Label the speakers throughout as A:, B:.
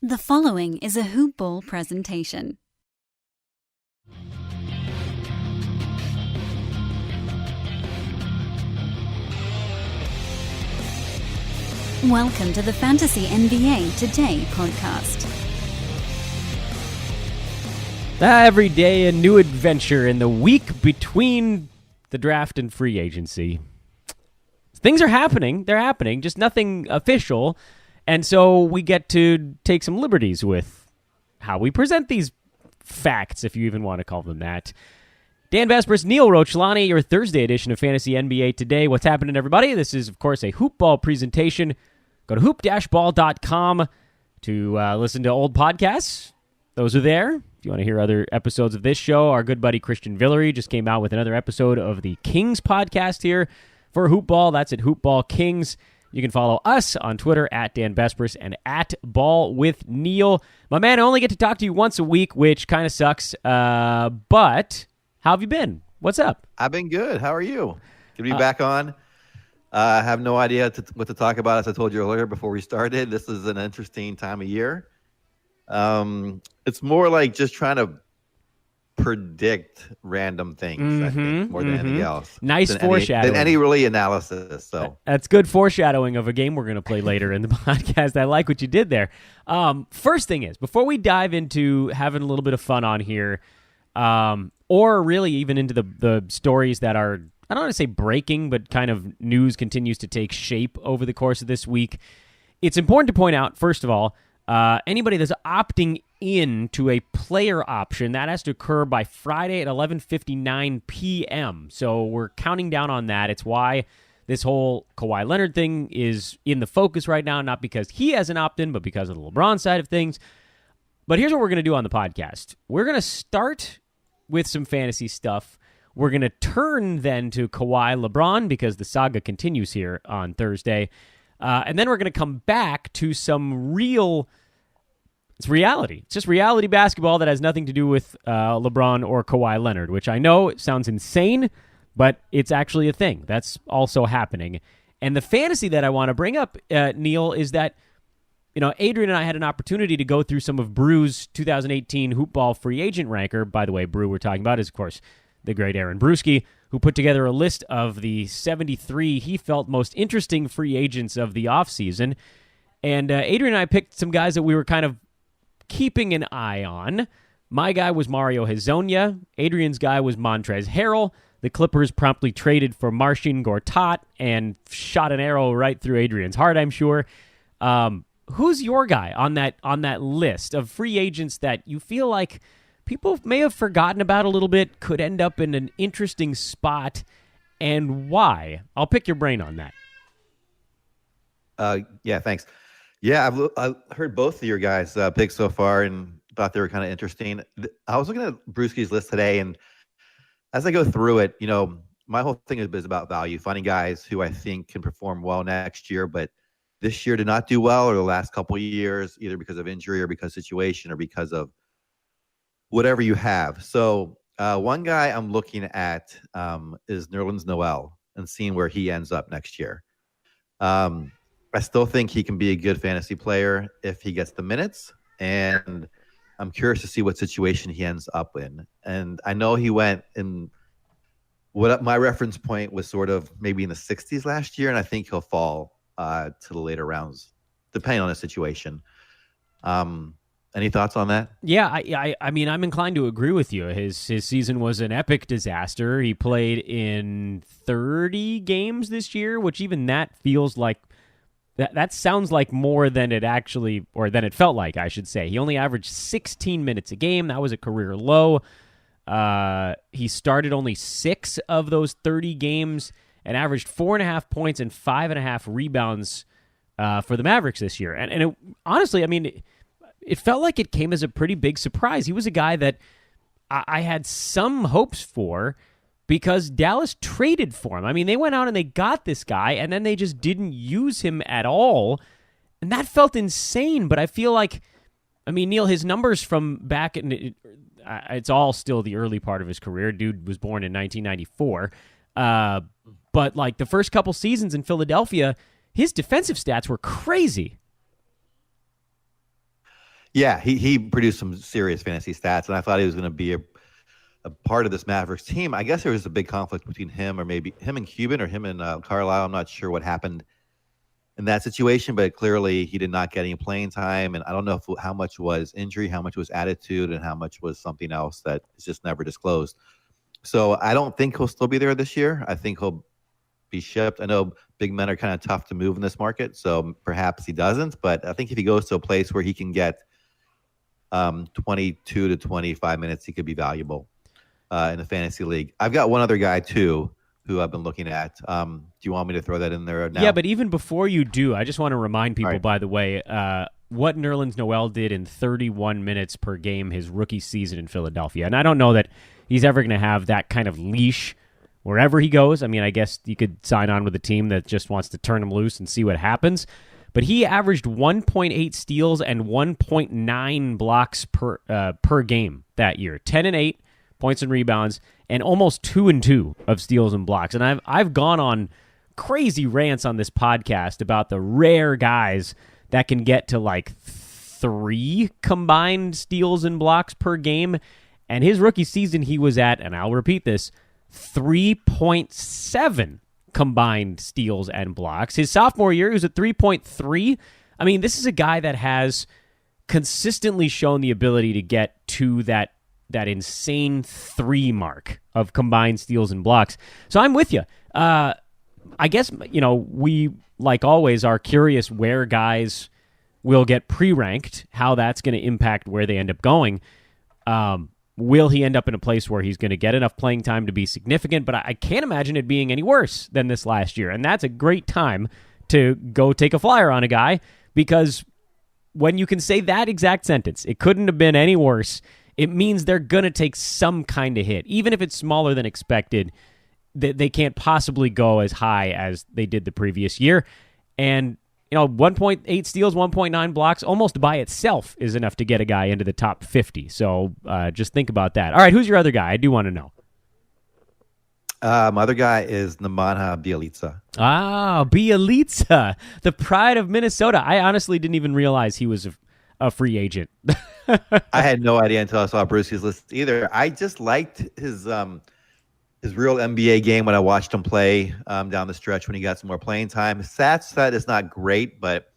A: The following is a Hoop Ball presentation. Welcome to the Fantasy NBA Today podcast.
B: Every day a new adventure in the week between the draft and free agency. Things are happening. They're happening, just nothing official. And so we get to take some liberties with how we present these facts, if you even want to call them that. Dan Besbris, Neil Rochlani, your Thursday edition of Fantasy NBA Today. What's happening, everybody? This is, of course, a Hoop Ball presentation. Go to hoop-ball.com to listen to old podcasts. Those are there. If you want to hear other episodes of this show, our good buddy Christian Villery just came out with another episode of the Kings podcast here for Hoop Ball. That's at Hoop Ball Kings. You can follow us on Twitter at Dan Besbris and at Ball with Neil. My man, I only get to talk to you once a week, which kind of sucks. But how have you been? What's up?
C: I've been good. How are you? Good to be back on. I have no idea what to talk about, as I told you earlier before we started. This is an interesting time of year. It's more like just trying to predict random things, I think, more than anything else.
B: Nice foreshadowing.
C: Than any really analysis. So
B: that's good foreshadowing of a game we're going to play later in the podcast. I like what you did there. First thing is, before we dive into having a little bit of fun on here, or really even into the stories that are, I don't want to say breaking, but kind of news continues to take shape over the course of this week, it's important to point out, first of all, anybody that's opting in to a player option, that has to occur by Friday at 11:59 p.m. So we're counting down on that. It's why this whole Kawhi Leonard thing is in the focus right now, not because he has an opt-in, but because of the LeBron side of things. But here's what we're going to do on the podcast. We're going to start with some fantasy stuff. We're going to turn then to Kawhi LeBron because the saga continues here on Thursday. And then we're going to come back to some it's reality. It's just reality basketball that has nothing to do with LeBron or Kawhi Leonard, which I know it sounds insane, but it's actually a thing. That's also happening. And the fantasy that I want to bring up, Neil, is that, Adrian and I had an opportunity to go through some of Brew's 2018 Hoop Ball free agent ranker. By the way, Brew we're talking about is, of course, the great Aaron Brewski, who put together a list of the 73 he felt most interesting free agents of the offseason. And Adrian and I picked some guys that we were kind of keeping an eye on. My guy was Mario Hezonja. Adrian's guy was Montrezl Harrell. The Clippers promptly traded for Marcin Gortat and shot an arrow right through Adrian's heart, I'm sure. Who's your guy on that list of free agents that you feel like people may have forgotten about a little bit, could end up in an interesting spot, and why? I'll pick your brain on that.
C: Yeah, thanks. Yeah, I've heard both of your guys' picks so far and thought they were kind of interesting. I was looking at Brewski's list today, and as I go through it, my whole thing is about value, finding guys who I think can perform well next year, but this year did not do well, or the last couple of years, either because of injury or because of situation or because of whatever you have. So one guy I'm looking at is Nerlens Noel and seeing where he ends up next year. I still think he can be a good fantasy player if he gets the minutes, and I'm curious to see what situation he ends up in. And I know he went in what my reference point was sort of maybe in the 60s last year, and I think he'll fall to the later rounds, depending on the situation. Any thoughts on that?
B: Yeah, I mean, I'm inclined to agree with you. His season was an epic disaster. He played in 30 games this year, which even that feels like that sounds like more than it actually, or than it felt like, I should say. He only averaged 16 minutes a game. That was a career low. He started only 6 of those 30 games and averaged 4.5 points and 5.5 rebounds for the Mavericks this year. And it, honestly, I mean, it felt like it came as a pretty big surprise. He was a guy that I had some hopes for because Dallas traded for him. I mean, they went out and they got this guy, and then they just didn't use him at all. And that felt insane, but I feel like, I mean, Neil, his numbers from back in, it's all still the early part of his career. Dude was born in 1994. But like the first couple seasons in Philadelphia, his defensive stats were crazy.
C: Yeah, he produced some serious fantasy stats, and I thought he was going to be a part of this Mavericks team. I guess there was a big conflict between him, or maybe him and Cuban, or him and Carlisle. I'm not sure what happened in that situation, but clearly he did not get any playing time, and I don't know how much was injury, how much was attitude, and how much was something else that is just never disclosed. So I don't think he'll still be there this year. I think he'll be shipped. I know big men are kind of tough to move in this market, so perhaps he doesn't. But I think if he goes to a place where he can get 22 to 25 minutes, he could be valuable in the fantasy league. I've got one other guy too who I've been looking at. Do you want me to throw that in there now?
B: Yeah, but even before you do, I just want to remind people,
C: right,
B: by the way, what Nerlens Noel did in 31 minutes per game his rookie season in Philadelphia. And I don't know that he's ever going to have that kind of leash wherever he goes. I mean, I guess you could sign on with a team that just wants to turn him loose and see what happens. But he averaged 1.8 steals and 1.9 blocks per game that year. 10 and 8 points and rebounds, and almost 2 and 2 of steals and blocks. And I've gone on crazy rants on this podcast about the rare guys that can get to like 3 combined steals and blocks per game. And his rookie season, he was at, and I'll repeat this, 3.7 combined steals and blocks. His sophomore year, he was at 3.3. I mean, this is a guy that has consistently shown the ability to get to that insane 3 mark of combined steals and blocks. So I'm with you. I guess, we, like always, are curious where guys will get pre-ranked, how that's going to impact where they end up going. Will he end up in a place where he's going to get enough playing time to be significant? But I can't imagine it being any worse than this last year. And that's a great time to go take a flyer on a guy, because when you can say that exact sentence, it couldn't have been any worse, it means they're going to take some kind of hit. Even if it's smaller than expected, they can't possibly go as high as they did the previous year. And 1.8 steals, 1.9 blocks, almost by itself is enough to get a guy into the top 50. So just think about that. All right, who's your other guy? I do want to know.
C: My other guy is Nemanja Bjelica.
B: Ah, Bjelica, the pride of Minnesota. I honestly didn't even realize he was a free agent.
C: I had no idea until I saw Brucey's list either. I just liked his real NBA game when I watched him play down the stretch when he got some more playing time. His stats set is not great, but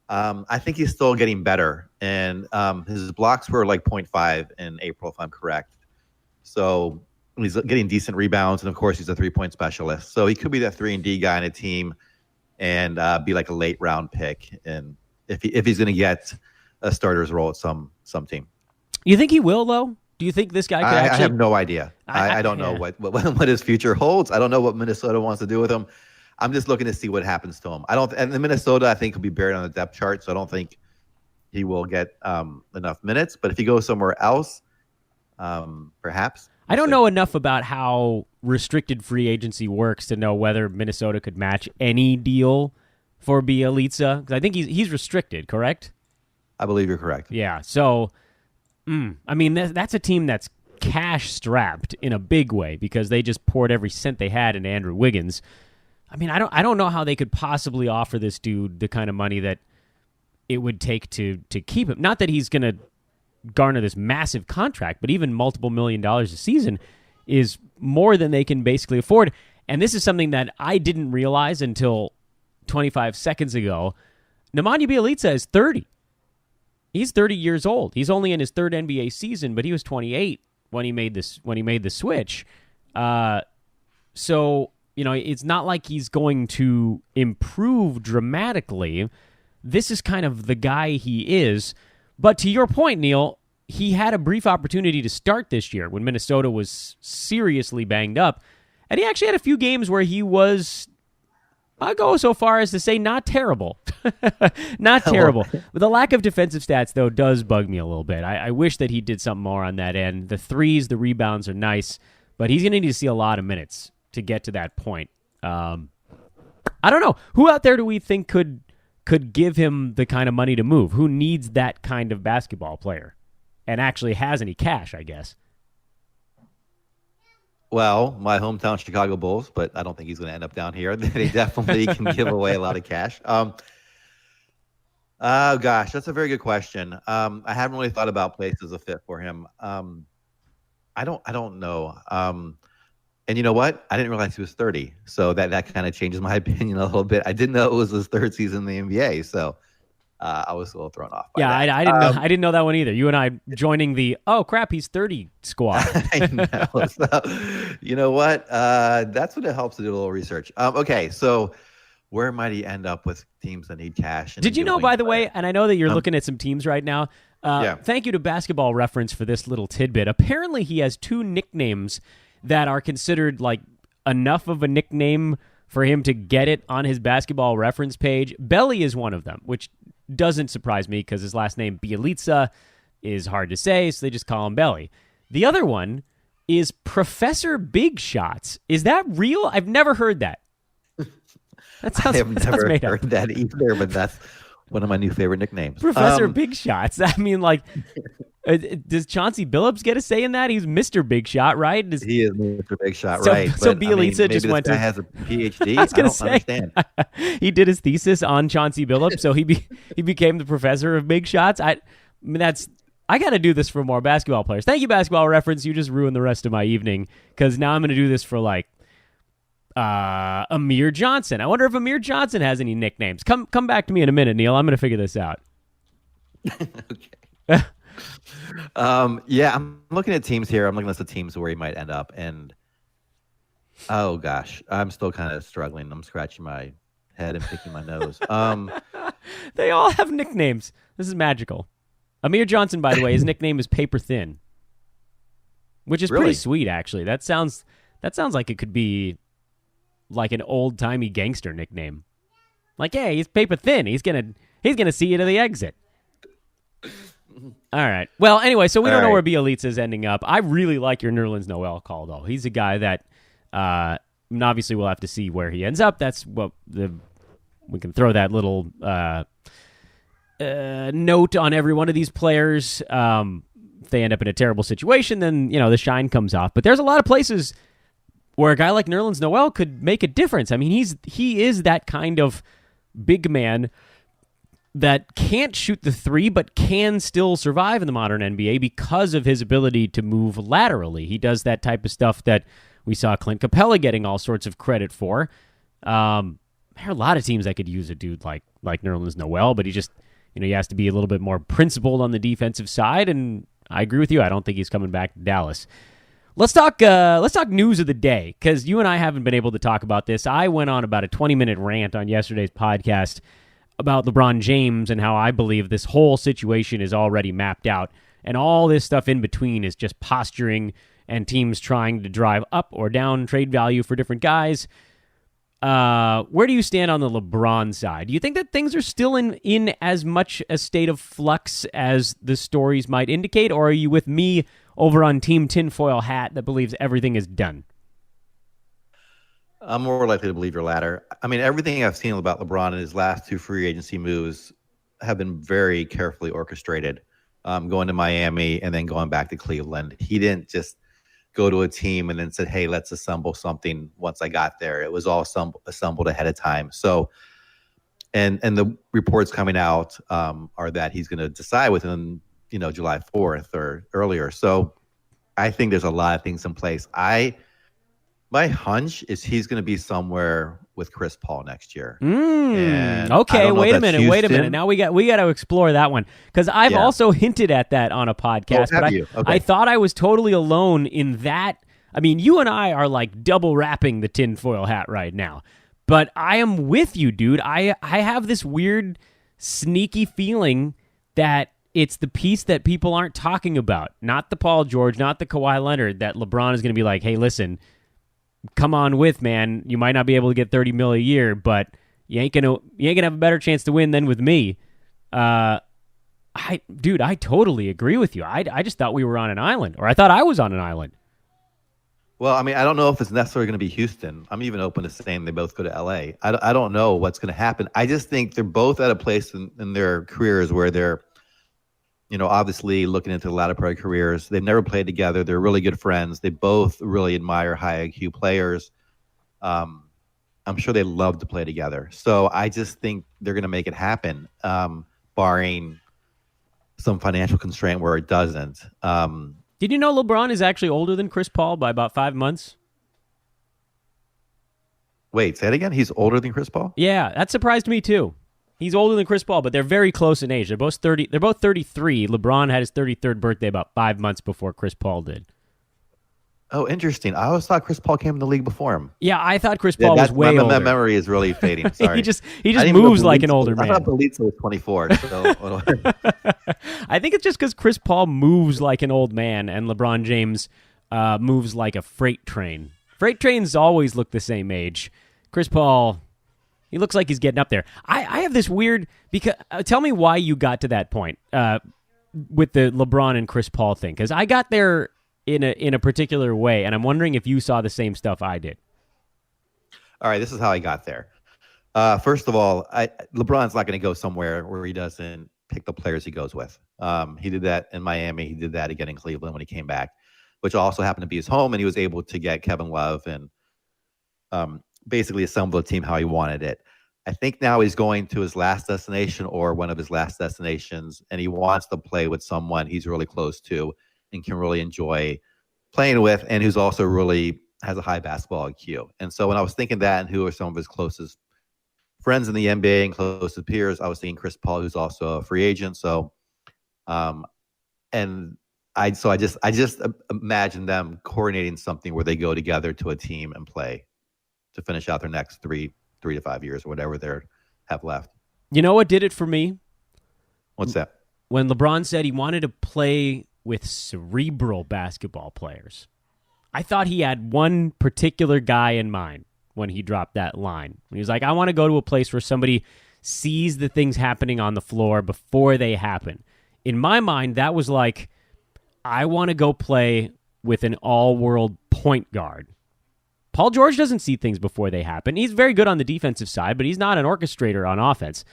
C: I think he's still getting better. And his blocks were like 0.5 in April, if I'm correct. So he's getting decent rebounds, and of course he's a 3-point specialist. So he could be that 3-and-D guy in a team and be like a late round pick. And if he's going to get a starter's role at some team.
B: You think he will, though? Do you think this guy could actually...
C: I have no idea. I don't know what his future holds. I don't know what Minnesota wants to do with him. I'm just looking to see what happens to him. And in Minnesota, I think he'll be buried on the depth chart, so I don't think he will get enough minutes. But if he goes somewhere else, perhaps.
B: I don't know enough about how restricted free agency works to know whether Minnesota could match any deal for Bjelica, because I think he's restricted, correct?
C: I believe you're correct.
B: Yeah, so, I mean, that's a team that's cash-strapped in a big way because they just poured every cent they had into Andrew Wiggins. I mean, I don't know how they could possibly offer this dude the kind of money that it would take to keep him. Not that he's going to garner this massive contract, but even multiple $1 million a season is more than they can basically afford. And this is something that I didn't realize until 25 seconds ago. Nemanja Bjelica is 30. He's 30 years old. He's only in his 3rd NBA season, but he was 28 when he made the switch. So, it's not like he's going to improve dramatically. This is kind of the guy he is. But to your point, Neil, he had a brief opportunity to start this year when Minnesota was seriously banged up. And he actually had a few games where he was, I'll go so far as to say, not terrible. Not terrible. But the lack of defensive stats, though, does bug me a little bit. I wish that he did something more on that end. The threes, the rebounds are nice, but he's going to need to see a lot of minutes to get to that point. I don't know. Who out there do we think could give him the kind of money to move? Who needs that kind of basketball player and actually has any cash, I guess?
C: Well, my hometown Chicago Bulls, but I don't think he's going to end up down here. They definitely can give away a lot of cash. Oh gosh, that's a very good question. I haven't really thought about places a fit for him. I don't know. And you know what? I didn't realize he was 30, so that kind of changes my opinion a little bit. I didn't know it was his third season in the NBA, so I was a little thrown off by
B: Yeah,
C: that.
B: I didn't know. I didn't know that one either. You and I joining the oh crap, he's 30 squad.
C: I know. So, you know what? That's what it helps to do a little research. Okay, so where might he end up with teams that need cash?
B: Did you know, by the way, and I know that you're looking at some teams right now.
C: Yeah.
B: Thank you to Basketball Reference for this little tidbit. Apparently, he has two nicknames that are considered like enough of a nickname for him to get it on his Basketball Reference page. Belly is one of them, which doesn't surprise me because his last name Bielitsa is hard to say, so they just call him Belly. The other one is Professor Big Shots. Is that real? I've never heard that. That sounds,
C: I have never
B: made
C: heard
B: up.
C: that either, but that's one of my new favorite nicknames.
B: Professor Big Shots. I mean, like, does Chauncey Billups get a say in that? He's Mr. Big Shot, right?
C: He is Mr. Big Shot,
B: So-
C: right?
B: so
C: But,
B: Bielitsa
C: maybe
B: just went
C: this
B: to-
C: guy has a PhD.
B: I was going
C: don't
B: to say,
C: understand.
B: he did his thesis on Chauncey Billups, so he became the professor of big shots. I got to do this for more basketball players. Thank you, Basketball Reference. You just ruined the rest of my evening because now I'm going to do this for like Amir Johnson. I wonder if Amir Johnson has any nicknames. Come back to me in a minute, Neil. I'm going to figure this out.
C: Okay. Yeah, I'm looking at teams here. I'm looking at the teams where he might end up, and oh gosh, I'm still kind of struggling. I'm scratching my head and picking my nose.
B: They all have nicknames. This is magical. Amir Johnson, by the way, his nickname is Paper Thin, which is
C: Really?
B: pretty sweet, actually. That sounds like it could be like an old timey gangster nickname. Like, hey, he's paper thin. He's gonna see you to the exit. All right. Well, anyway, so we don't know where Bielitsa is ending up. I really like your Nerlens Noel call, though. He's a guy that, and obviously, we'll have to see where he ends up. That's what we can throw that little note on every one of these players. If they end up in a terrible situation, then the shine comes off. But there's a lot of places where a guy like Nerlens Noel could make a difference. I mean, he is that kind of big man that can't shoot the three, but can still survive in the modern NBA because of his ability to move laterally. He does that type of stuff that we saw Clint Capella getting all sorts of credit for. There are a lot of teams that could use a dude like Nerlens Noel, but he just, he has to be a little bit more principled on the defensive side, and I agree with you. I don't think he's coming back to Dallas. Let's talk news of the day, because you and I haven't been able to talk about this. I went on about a 20-minute rant on yesterday's podcast about LeBron James and how I believe this whole situation is already mapped out, and all this stuff in between is just posturing and teams trying to drive up or down trade value for different guys. Where do you stand on the LeBron side? Do you think that things are still in as much a state of flux as the stories might indicate, or are you with me over on Team Tinfoil Hat that believes everything is done?
C: I'm more likely to believe your latter. I mean, everything I've seen about LeBron in his last two free agency moves have been very carefully orchestrated. Going to Miami and then going back to Cleveland. He didn't just go to a team and then said, hey, let's assemble something once I got there. It was all assembled ahead of time. So, and the reports coming out are that he's going to decide within, July 4th or earlier. So I think there's a lot of things in place. My hunch is he's going to be somewhere with Chris Paul next year.
B: Okay, wait a minute. Now we got to explore that one, because I've also hinted at that on a podcast. But I thought I was totally alone in that. I mean, you and I are like double wrapping the tinfoil hat right now. But I am with you, dude. I have this weird, sneaky feeling that it's the piece that people aren't talking about, not the Paul George, not the Kawhi Leonard, that LeBron is going to be like, hey, listen, come on with, man. You might not be able to get $30 million a year, but you ain't gonna have a better chance to win than with me. I totally agree with you. I just thought we were on an island, or I thought I was on an island.
C: Well, I mean, I don't know if it's necessarily going to be Houston. I'm even open to saying they both go to LA. I don't know what's going to happen. I just think they're both at a place in their careers where they're, obviously looking into the latter part of careers. They've never played together. They're really good friends. They both really admire high IQ players. I'm sure they love to play together. So I just think they're going to make it happen. barring some financial constraint where it doesn't.
B: Did you know LeBron is actually older than Chris Paul by about 5 months?
C: Wait, say it again? He's older than Chris Paul?
B: Yeah, that surprised me too. He's older than Chris Paul, but they're very close in age. They're both 30. They're both 33. LeBron had his 33rd birthday about 5 months before Chris Paul did.
C: Oh, interesting. I always thought Chris Paul came in the league before him.
B: Yeah, I thought Chris Paul was way older.
C: My memory is really fading. Sorry.
B: he just moves like an older man.
C: I thought Belitza was 24. So.
B: I think it's just because Chris Paul moves like an old man and LeBron James moves like a freight train. Freight trains always look the same age. Chris Paul, he looks like he's getting up there. I have this weird because tell me why you got to that point with the LeBron and Chris Paul thing, because I got there in a particular way, and I'm wondering if you saw the same stuff I did.
C: All right, this is how I got there. First of all, LeBron's not going to go somewhere where he doesn't pick the players he goes with. He did that in Miami. He did that again in Cleveland when he came back, which also happened to be his home, and he was able to get Kevin Love and basically assemble a team how he wanted it. I think now he's going to his last destination or one of his last destinations, and he wants to play with someone he's really close to and can really enjoy playing with, and who's also really has a high basketball IQ. And so when I was thinking that and who are some of his closest friends in the NBA and closest peers, I was thinking Chris Paul, who's also a free agent. So, and I just imagine them coordinating something where they go together to a team and play to finish out their next three to 5 years or whatever they have left.
B: You know what did it for me?
C: What's that?
B: When LeBron said he wanted to play with cerebral basketball players. I thought he had one particular guy in mind when he dropped that line. He was like, I want to go to a place where somebody sees the things happening on the floor before they happen. In my mind, that was like, I want to go play with an all-world point guard. Paul George doesn't see things before they happen. He's very good on the defensive side, but he's not an orchestrator on offense.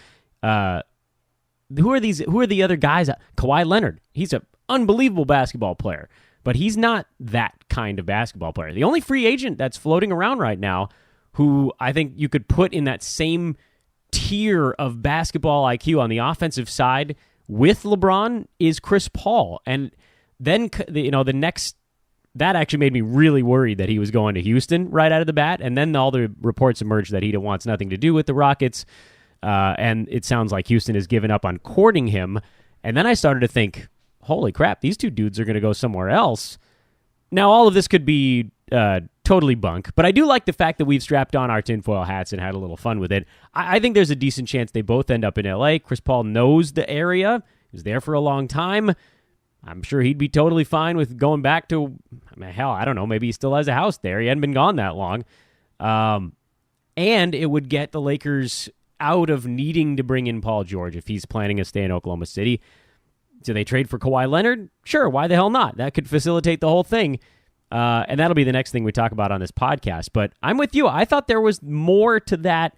B: Who are the other guys? Kawhi Leonard. He's an unbelievable basketball player, but he's not that kind of basketball player. The only free agent that's floating around right now who I think you could put in that same tier of basketball IQ on the offensive side with LeBron is Chris Paul. And then, the next, that actually made me really worried that he was going to Houston right out of the bat. And then all the reports emerged that he wants nothing to do with the Rockets. And it sounds like Houston has given up on courting him. And then I started to think, holy crap, these two dudes are going to go somewhere else. Now, all of this could be totally bunk, but I do like the fact that we've strapped on our tinfoil hats and had a little fun with it. I think there's a decent chance they both end up in L.A. Chris Paul knows the area. He was there for a long time. I'm sure he'd be totally fine with going back to, hell, I don't know, maybe he still has a house there. He hadn't been gone that long. And it would get the Lakers out of needing to bring in Paul George if he's planning to stay in Oklahoma City. Do they trade for Kawhi Leonard? Sure, why the hell not? That could facilitate the whole thing. And that'll be the next thing we talk about on this podcast. But I'm with you. I thought there was more to that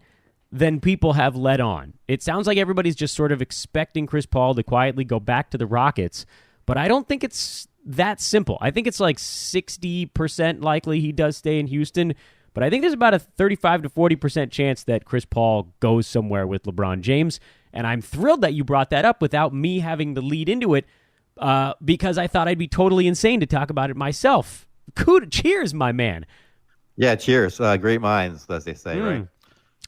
B: than people have let on. It sounds like everybody's just sort of expecting Chris Paul to quietly go back to the Rockets. But I don't think it's that simple. I think it's like 60% likely he does stay in Houston. But I think there's about a 35 to 40% chance that Chris Paul goes somewhere with LeBron James. And I'm thrilled that you brought that up without me having to lead into it because I thought I'd be totally insane to talk about it myself. Cheers, my man.
C: Yeah, cheers. Great minds, as they say, right?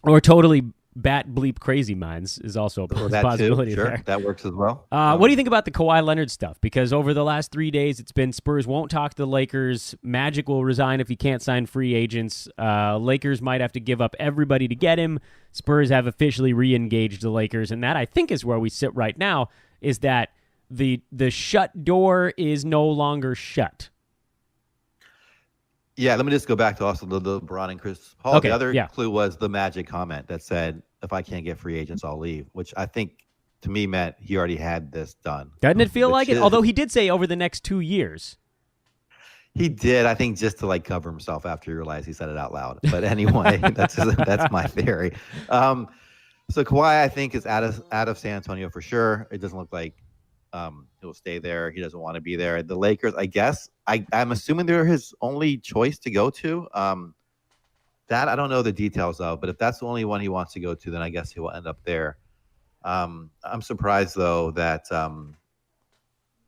B: Or totally bat bleep crazy minds is also a possibility
C: too. Sure.
B: there.
C: That works as well.
B: What do you think about the Kawhi Leonard stuff? Because over the last 3 days, it's been Spurs won't talk to the Lakers. Magic will resign if he can't sign free agents. Lakers might have to give up everybody to get him. Spurs have officially re-engaged the Lakers, and that I think is where we sit right now, is that the shut door is no longer shut.
C: Yeah, let me just go back to also the LeBron and Chris Paul.
B: Okay,
C: the other clue was the Magic comment that said, if I can't get free agents, I'll leave, which I think to me meant he already had this done.
B: Doesn't it feel like it? Although he did say over the next 2 years.
C: He did, I think, just to like cover himself after he realized he said it out loud. But anyway, that's my theory. So Kawhi, I think, is out of San Antonio for sure. It doesn't look like he'll stay there. He doesn't want to be there. The Lakers, I guess, I'm assuming they're his only choice to go to. That I don't know the details of, but if that's the only one he wants to go to, then I guess he will end up there. I'm surprised though that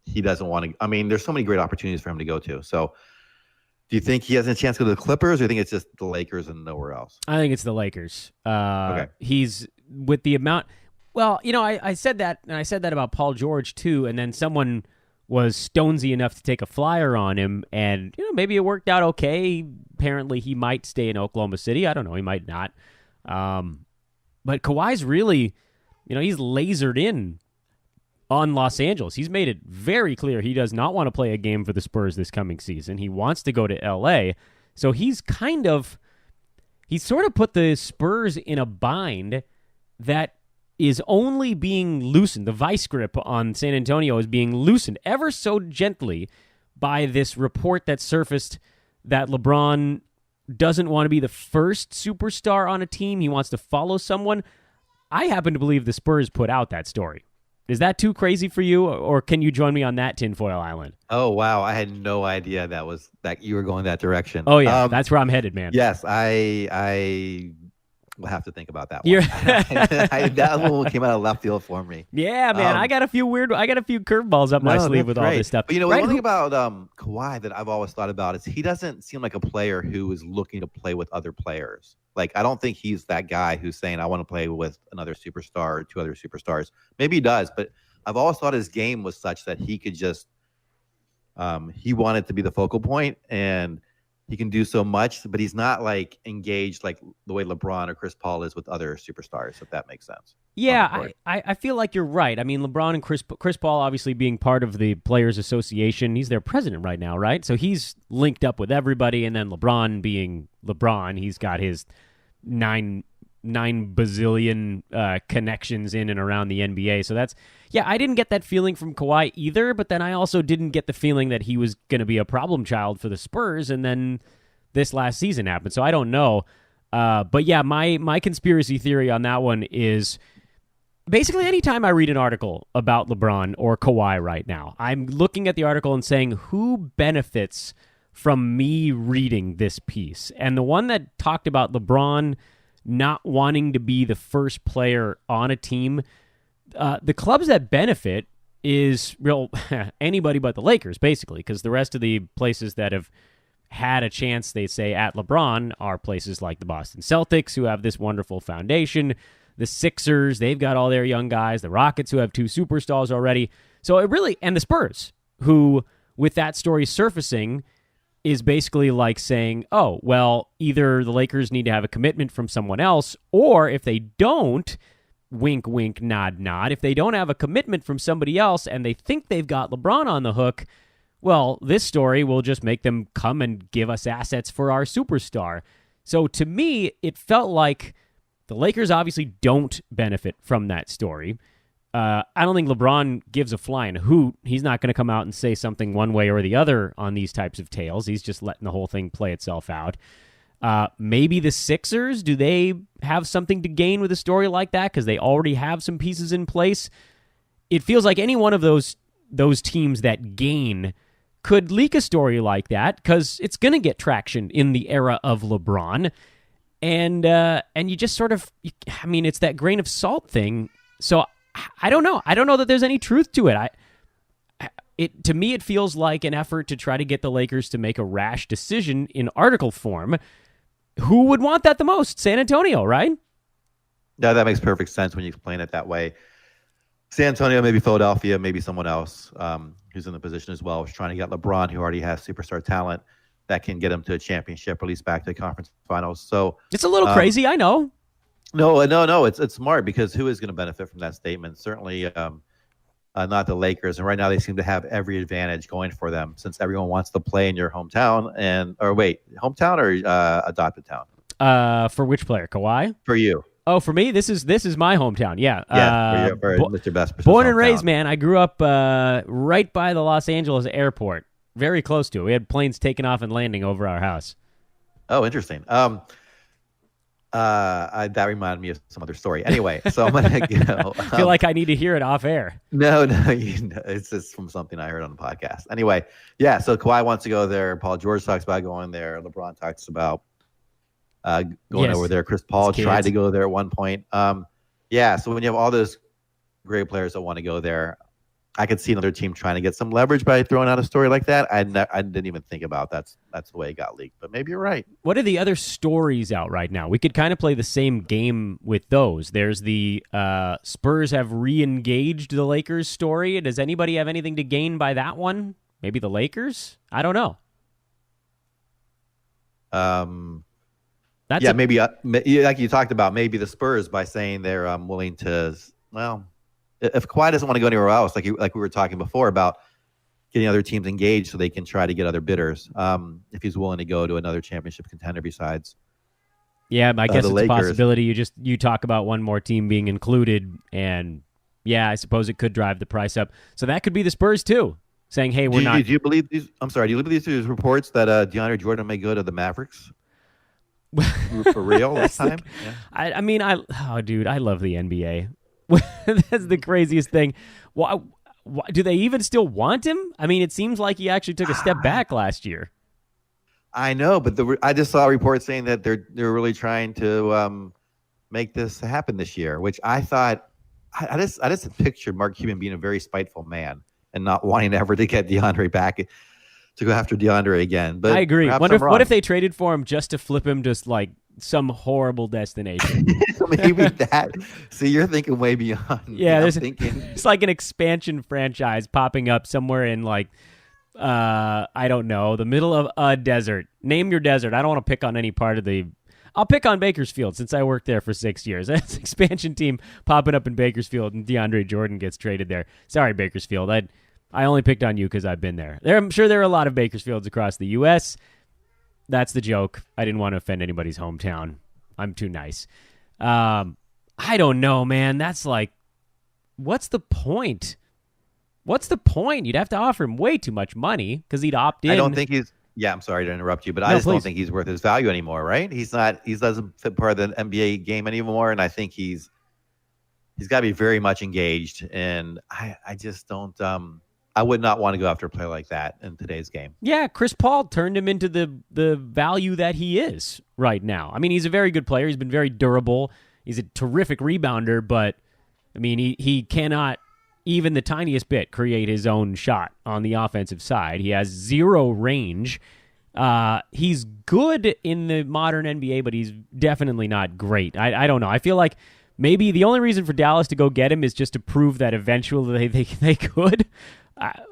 C: he doesn't want to. I mean, there's so many great opportunities for him to go to. So, do you think he has a chance to go to the Clippers, or do you think it's just the Lakers and nowhere else?
B: I think it's the Lakers.
C: Okay.
B: He's with the amount. Well, I said that, and I said that about Paul George too, and then someone was stonesy enough to take a flyer on him, and maybe it worked out okay. Apparently, he might stay in Oklahoma City. I don't know. He might not. But Kawhi's really, he's lasered in on Los Angeles. He's made it very clear he does not want to play a game for the Spurs this coming season. He wants to go to LA. So he's sort of put the Spurs in a bind that is only being loosened. The vice grip on San Antonio is being loosened ever so gently by this report that surfaced that LeBron doesn't want to be the first superstar on a team. He wants to follow someone. I happen to believe the Spurs put out that story. Is that too crazy for you, or can you join me on that tinfoil island?
C: Oh, wow. I had no idea that you were going that direction.
B: Oh, yeah. That's where I'm headed, man.
C: Yes, I will have to think about that one. That one came out of left field for me.
B: Yeah, man. I got a few curveballs up my sleeve with all this stuff.
C: But one thing about Kawhi that I've always thought about is he doesn't seem like a player who is looking to play with other players. Like, I don't think he's that guy who's saying, I want to play with another superstar or two other superstars. Maybe he does, but I've always thought his game was such that he could just he wanted to be the focal point, and he can do so much, but he's not like engaged like the way LeBron or Chris Paul is with other superstars, if that makes sense.
B: Yeah, I feel like you're right. I mean, LeBron and Chris Paul obviously being part of the Players Association, he's their president right now, right? So he's linked up with everybody, and then LeBron being LeBron, he's got his nine bazillion connections in and around the NBA. So I didn't get that feeling from Kawhi either, but then I also didn't get the feeling that he was going to be a problem child for the Spurs, and then this last season happened. So I don't know. But yeah, my conspiracy theory on that one is basically anytime I read an article about LeBron or Kawhi right now, I'm looking at the article and saying, who benefits from me reading this piece? And the one that talked about LeBron not wanting to be the first player on a team, the clubs that benefit is anybody but the Lakers, basically, because the rest of the places that have had a chance, they say, at LeBron are places like the Boston Celtics, who have this wonderful foundation, the Sixers, they've got all their young guys, the Rockets, who have two superstars already. So it really, and the Spurs, who, with that story surfacing, is basically like saying, oh, well, either the Lakers need to have a commitment from someone else, or if they don't, wink, wink, nod, nod, if they don't have a commitment from somebody else and they think they've got LeBron on the hook, well, this story will just make them come and give us assets for our superstar. So to me, it felt like the Lakers obviously don't benefit from that story. I don't think LeBron gives a flying hoot. He's not going to come out and say something one way or the other on these types of tales. He's just letting the whole thing play itself out. Maybe the Sixers, do they have something to gain with a story like that because they already have some pieces in place? It feels like any one of those teams that gain could leak a story like that because it's going to get traction in the era of LeBron. And you just sort of, it's that grain of salt thing. So I don't know. I don't know that there's any truth to it. To me, it feels like an effort to try to get the Lakers to make a rash decision in article form. Who would want that the most? San Antonio, right?
C: Yeah, that makes perfect sense when you explain it that way. San Antonio, maybe Philadelphia, maybe someone else who's in the position as well is trying to get LeBron, who already has superstar talent that can get him to a championship, or at least back to the conference finals. So
B: it's a little crazy, I know.
C: No, it's smart because who is going to benefit from that statement? Certainly not the Lakers. And right now they seem to have every advantage going for them since everyone wants to play in your hometown hometown or adopted town?
B: For which player? Kawhi?
C: For you.
B: Oh, for me, this is my hometown. Yeah.
C: For Mr. Besbris'
B: born and
C: hometown.
B: raised, man. I grew up right by the Los Angeles airport. Very close to it. We had planes taking off and landing over our house.
C: Oh, interesting. That reminded me of some other story. Anyway, so I'm gonna
B: I feel like I need to hear it off air.
C: No, it's just from something I heard on the podcast. Anyway, yeah. So Kawhi wants to go there. Paul George talks about going there. LeBron talks about going over there. Chris Paul tried to go there at one point. So when you have all those great players that want to go there. I could see another team trying to get some leverage by throwing out a story like that. I didn't even think about that's the way it got leaked. But maybe you're right.
B: What are the other stories out right now? We could kind of play the same game with those. There's the Spurs have re-engaged the Lakers story. Does anybody have anything to gain by that one? Maybe the Lakers? I don't know.
C: Maybe like you talked about, maybe the Spurs by saying they're willing to. Well, if Kawhi doesn't want to go anywhere else, like we were talking before about getting other teams engaged so they can try to get other bidders. If he's willing to go to another championship contender besides.
B: Yeah, I guess it's
C: Lakers.
B: a possibility. You talk about one more team being included, and yeah, I suppose it could drive the price up. So that could be the Spurs too, saying, "Hey, we're not."
C: Do you believe these? I'm sorry. Do you believe these reports that DeAndre Jordan may go to the Mavericks? For real this time? Yeah.
B: Dude, I love the NBA. That's the craziest thing. Why do they even still want him? I mean, it seems like he actually took a step back last year.
C: I know, but I just saw a report saying that they're really trying to make this happen this year, which I thought I just pictured Mark Cuban being a very spiteful man and not wanting ever to get DeAndre back to go after DeAndre again. But
B: I agree. What if they traded for him just to flip him to like some horrible destination?
C: Maybe that. See, you're thinking way beyond.
B: Yeah, it's like an expansion franchise popping up somewhere in like I don't know, the middle of a desert. Name your desert. I don't want to pick on any part of the. I'll pick on Bakersfield since I worked there for 6 years. That's an expansion team popping up in Bakersfield, and DeAndre Jordan gets traded there. Sorry, Bakersfield. I only picked on you because I've been there. I'm sure there are a lot of Bakersfields across the U.S. That's the joke. I didn't want to offend anybody's hometown. I'm too nice. I don't know, man. That's like, what's the point? What's the point? You'd have to offer him way too much money because he'd opt in.
C: I don't think he's. Yeah, I'm sorry to interrupt you, but I just don't think he's worth his value anymore, right? He's not. He doesn't fit part of the NBA game anymore, and I think he's got to be very much engaged. And I just don't. I would not want to go after a player like that in today's game.
B: Yeah, Chris Paul turned him into the value that he is right now. I mean, he's a very good player. He's been very durable. He's a terrific rebounder, but I mean, he cannot even the tiniest bit create his own shot on the offensive side. He has zero range. He's good in the modern NBA, but he's definitely not great. I don't know. I feel like maybe the only reason for Dallas to go get him is just to prove that eventually they could.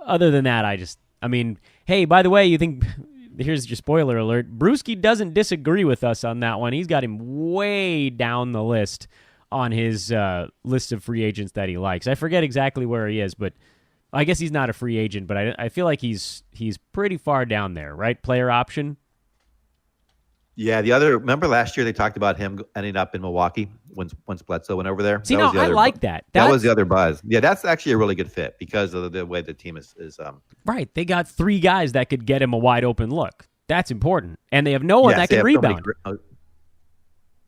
B: Other than that, hey, by the way, you think, here's your spoiler alert, Brewski doesn't disagree with us on that one. He's got him way down the list on his list of free agents that he likes. I forget exactly where he is, but I guess he's not a free agent, but I feel like he's pretty far down there, right? Player option.
C: Yeah, remember last year they talked about him ending up in Milwaukee once Bledsoe went over there?
B: See, I like that.
C: That was the other buzz. Yeah, that's actually a really good fit because of the way the team is
B: right. They got three guys that could get him a wide open look. That's important. And they have no one that can rebound.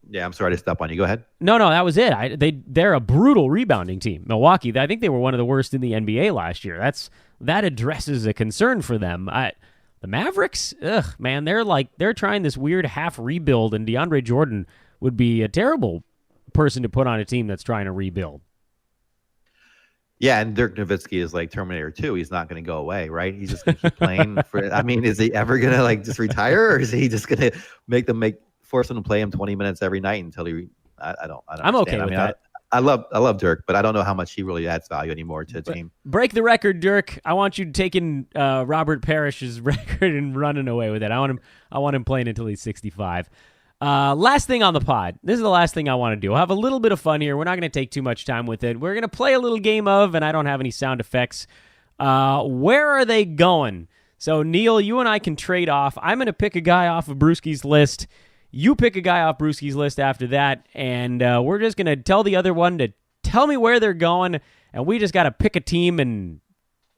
C: Yeah, I'm sorry to step on you. Go ahead.
B: No, that was it. They're a brutal rebounding team. Milwaukee, I think they were one of the worst in the NBA last year. That addresses a concern for them. The Mavericks, man, they're trying this weird half rebuild, and DeAndre Jordan would be a terrible person to put on a team that's trying to rebuild.
C: Yeah, and Dirk Nowitzki is like Terminator 2. He's not going to go away, right? He's just going to keep playing. Is he ever going to just retire, or is he just going to force him to play him 20 minutes every night until he? I don't.
B: I'm okay with that.
C: I love Dirk, but I don't know how much he really adds value anymore to the team.
B: Break the record, Dirk. I want you taking Robert Parrish's record and running away with it. I want him playing until he's 65. Last thing on the pod. This is the last thing I want to do. I'll have a little bit of fun here. We're not going to take too much time with it. We're going to play a little game of, and I don't have any sound effects. Where are they going? So, Neil, you and I can trade off. I'm going to pick a guy off of Brewski's list. You pick a guy off Brewski's list after that, and we're just going to tell the other one to tell me where they're going, and we just got to pick a team, and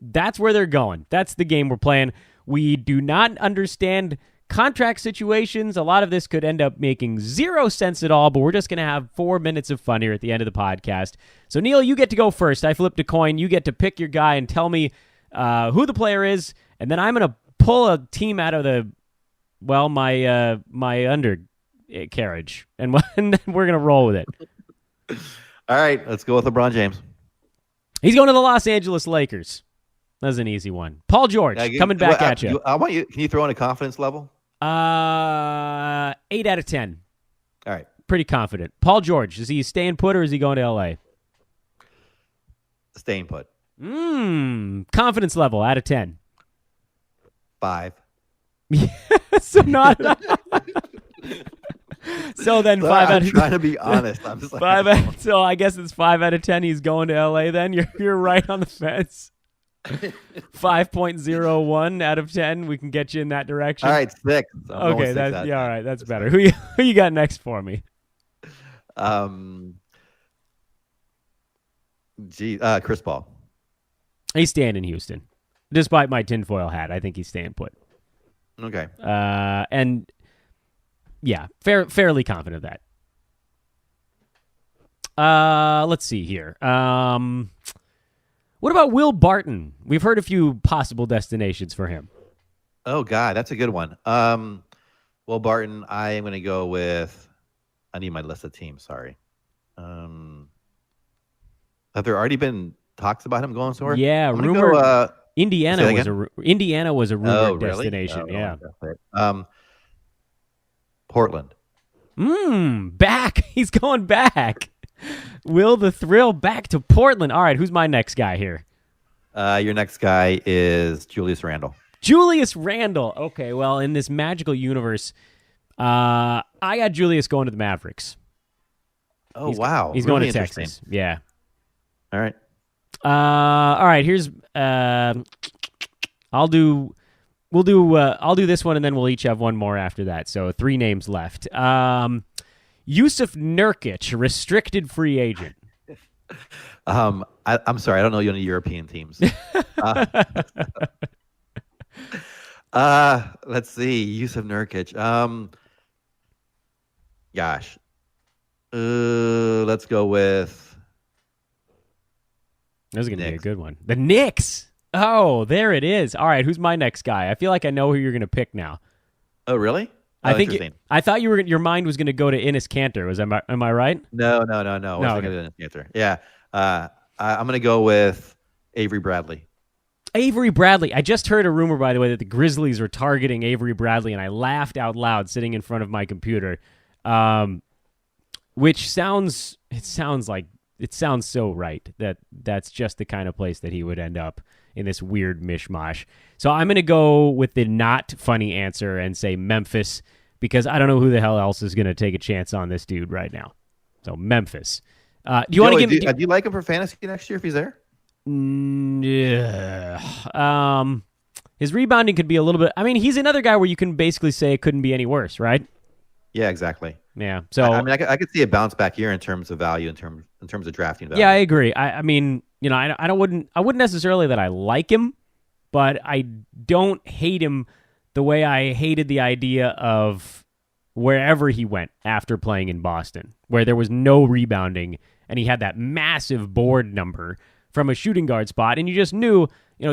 B: that's where they're going. That's the game we're playing. We do not understand contract situations. A lot of this could end up making zero sense at all, but we're just going to have 4 minutes of fun here at the end of the podcast. So, Neil, you get to go first. I flipped a coin. You get to pick your guy and tell me who the player is, and then I'm going to pull a team out of my undercarriage, and then we're going to roll with it.
C: All right, let's go with LeBron James.
B: He's going to the Los Angeles Lakers. That's an easy one. Paul George, coming back at you.
C: I want you. Can you throw in a confidence level?
B: 8 out of 10.
C: All right.
B: Pretty confident. Paul George, is he staying put or is he going to L.A.?
C: Staying put.
B: Confidence level out of 10.
C: 5.
B: So not. So then
C: Sorry,
B: 5 out
C: I'm
B: of
C: trying to be honest. I'm just like
B: 5 so I guess it's 5 out of 10. He's going to L.A. Then you're right on the fence. 5.01 out of 10. We can get you in that direction.
C: All right, 6.
B: Okay, all right. That's better. Who you got next for me?
C: Chris Paul.
B: He's staying in Houston, despite my tinfoil hat. I think he's staying put.
C: Okay.
B: And yeah, fairly confident of that. Let's see here. What about Will Barton? We've heard a few possible destinations for him.
C: Oh, God, that's a good one. Will Barton, I am going to go with – I need my list of teams, sorry. Have there already been talks about him going somewhere?
B: Yeah, rumored. Indiana was a rumored destination. Yeah.
C: Portland.
B: Back. He's going back. Will the Thrill back to Portland. All right, who's my next guy here?
C: Your next guy is Julius Randle.
B: Julius Randle. Okay, well, in this magical universe, I got Julius going to the Mavericks.
C: Oh, wow.
B: He's really going to Texas. Yeah.
C: All right.
B: All right, here's I'll do this one and then we'll each have one more after that. So 3 names left. Yusuf Nurkic, restricted free agent.
C: I'm sorry, I don't know any European teams. Let's see, Yusuf Nurkic. Let's go with.
B: This is going to be a good one. The Knicks. Oh, there it is. All right, who's my next guy? I feel like I know who you're going to pick now.
C: Oh, really?
B: I thought your mind was going to go to Enes Kanter. Am I right?
C: No. I was thinking of Enes Kanter. Yeah. I'm going to go with Avery Bradley.
B: Avery Bradley. I just heard a rumor, by the way, that the Grizzlies were targeting Avery Bradley, and I laughed out loud sitting in front of my computer. Which sounds so right that's just the kind of place that he would end up in this weird mishmash. So I'm going to go with the not funny answer and say Memphis because I don't know who the hell else is going to take a chance on this dude right now. So Memphis. Do you want to give?
C: Do you like him for fantasy next year if he's there?
B: Yeah. His rebounding could be a little bit. I mean, he's another guy where you can basically say it couldn't be any worse, right?
C: Yeah, exactly.
B: Yeah. So
C: I could see a bounce back here in terms of value, in terms of drafting value.
B: Yeah, I agree. I mean, I wouldn't necessarily that I like him, but I don't hate him the way I hated the idea of wherever he went after playing in Boston, where there was no rebounding and he had that massive board number from a shooting guard spot, and you just knew,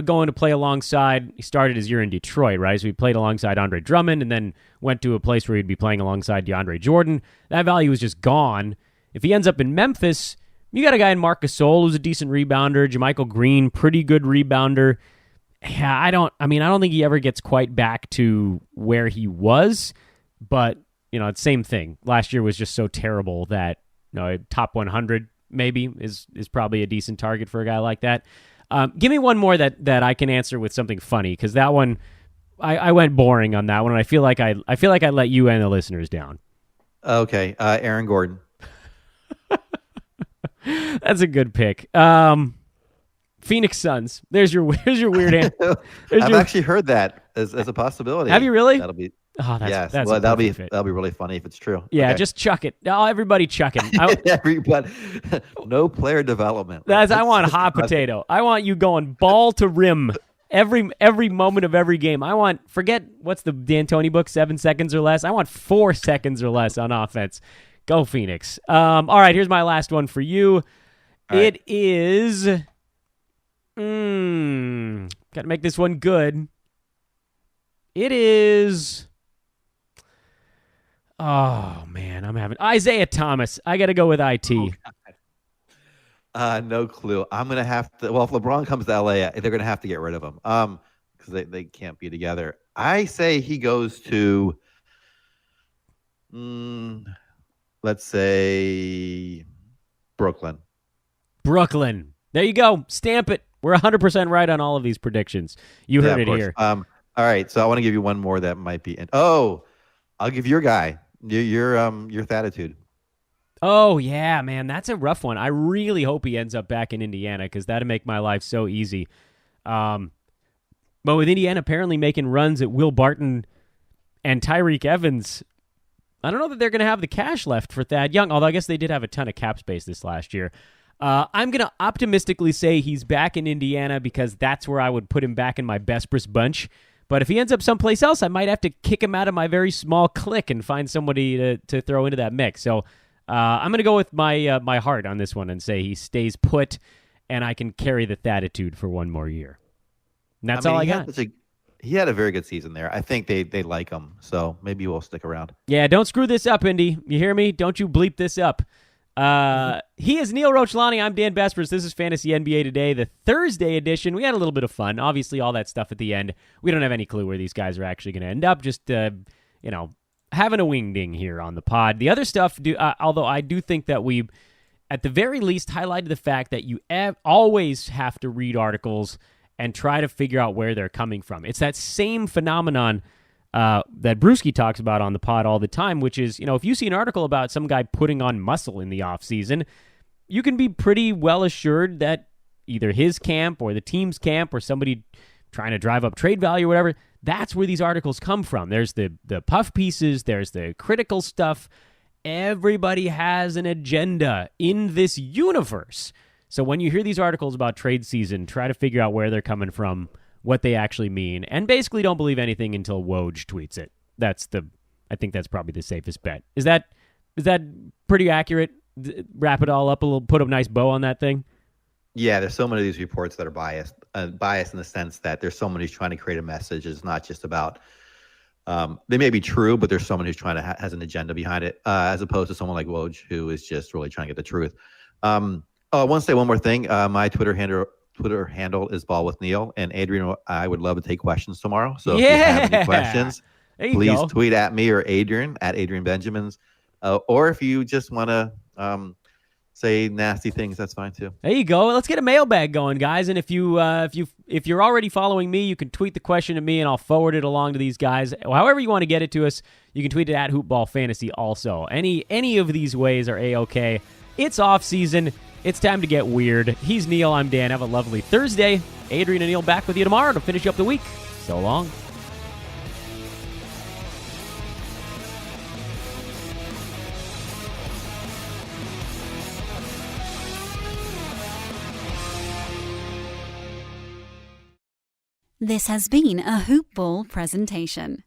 B: going to play alongside. He started his year in Detroit, right? So he played alongside Andre Drummond and then went to a place where he'd be playing alongside DeAndre Jordan. That value was just gone. If he ends up in Memphis, you got a guy in Marc Gasol who's a decent rebounder. JaMychal Green, pretty good rebounder. Yeah, I don't think he ever gets quite back to where he was, but it's the same thing. Last year was just so terrible that top 100 maybe is probably a decent target for a guy like that. Give me one more that I can answer with something funny, because that one I went boring on that one, and I feel like I let you and the listeners down.
C: Okay, Aaron Gordon.
B: That's a good pick. Phoenix Suns. There's your weird answer.
C: I've actually heard that as a possibility.
B: Have you really?
C: That'll be.
B: Oh,
C: yes.
B: That's
C: well, that'll be really funny if it's true.
B: Yeah,
C: okay.
B: Just chuck it. Oh, everybody chuck it.
C: Everybody, no player development.
B: I want hot potato. I want you going ball to rim every moment of every game. Forget what's the D'Antoni book, 7 seconds or less. I want 4 seconds or less on offense. Go Phoenix. All right, here's my last one for you. It is. Got to make this one good. It is. Oh, man, I'm having Isaiah Thomas. I got to go with IT.
C: No clue. I'm gonna have to. Well, if LeBron comes to LA, they're gonna have to get rid of him. Because they can't be together. I say he goes to, let's say, Brooklyn.
B: Brooklyn. There you go. Stamp it. We're 100% right on all of these predictions. You heard it here.
C: All right. So I want to give you one more that might be. I'll give your guy your Thatitude.
B: Oh, yeah, man. That's a rough one. I really hope he ends up back in Indiana because that'd make my life so easy. But with Indiana apparently making runs at Will Barton and Tyreek Evans, I don't know that they're going to have the cash left for Thad Young, although I guess they did have a ton of cap space this last year. I'm going to optimistically say he's back in Indiana because that's where I would put him back in my Besbris bunch. But if he ends up someplace else, I might have to kick him out of my very small clique and find somebody to throw into that mix. So I'm going to go with my heart on this one and say he stays put, and I can carry the Thatitude for one more year. And that's all I got.
C: He had a very good season there. I think they like him, so maybe we'll stick around.
B: Yeah, don't screw this up, Indy. You hear me? Don't you bleep this up. He is Neil Rochlani. I'm Dan Besbris. This is Fantasy NBA Today, the Thursday edition. We had a little bit of fun. Obviously, all that stuff at the end. We don't have any clue where these guys are actually going to end up. Just, having a wingding here on the pod. The other stuff, although I do think that we, at the very least, highlighted the fact that you always have to read articles and try to figure out where they're coming from. It's that same phenomenon that Brewski talks about on the pod all the time, which is, if you see an article about some guy putting on muscle in the offseason, you can be pretty well assured that either his camp or the team's camp or somebody trying to drive up trade value or whatever, that's where these articles come from. There's the puff pieces, there's the critical stuff. Everybody has an agenda in this universe. So when you hear these articles about trade season, try to figure out where they're coming from, what they actually mean, and basically don't believe anything until Woj tweets it. I think that's probably the safest bet. Is that pretty accurate? Wrap it all up a little, put a nice bow on that thing?
C: Yeah, there's so many of these reports that are biased in the sense that there's someone who's trying to create a message. It's not just about, they may be true, but there's someone who's trying to has an agenda behind it, as opposed to someone like Woj, who is just really trying to get the truth. I want to say one more thing. My Twitter handle is Ball with Neil, and Adrian, I would love to take questions tomorrow. So if you have any questions, please tweet at me or Adrian at Adrian Benjamins, or if you just want to say nasty things, that's fine too.
B: There you go. Let's get a mailbag going, guys. And if you're already following me, you can tweet the question to me, and I'll forward it along to these guys. However you want to get it to us, you can tweet it at Hoopball Fantasy. Also, any of these ways are a-okay. It's off season. It's time to get weird. He's Neil. I'm Dan. Have a lovely Thursday. Adrian and Neil back with you tomorrow to finish up the week. So long.
A: This has been a Hoop Ball presentation.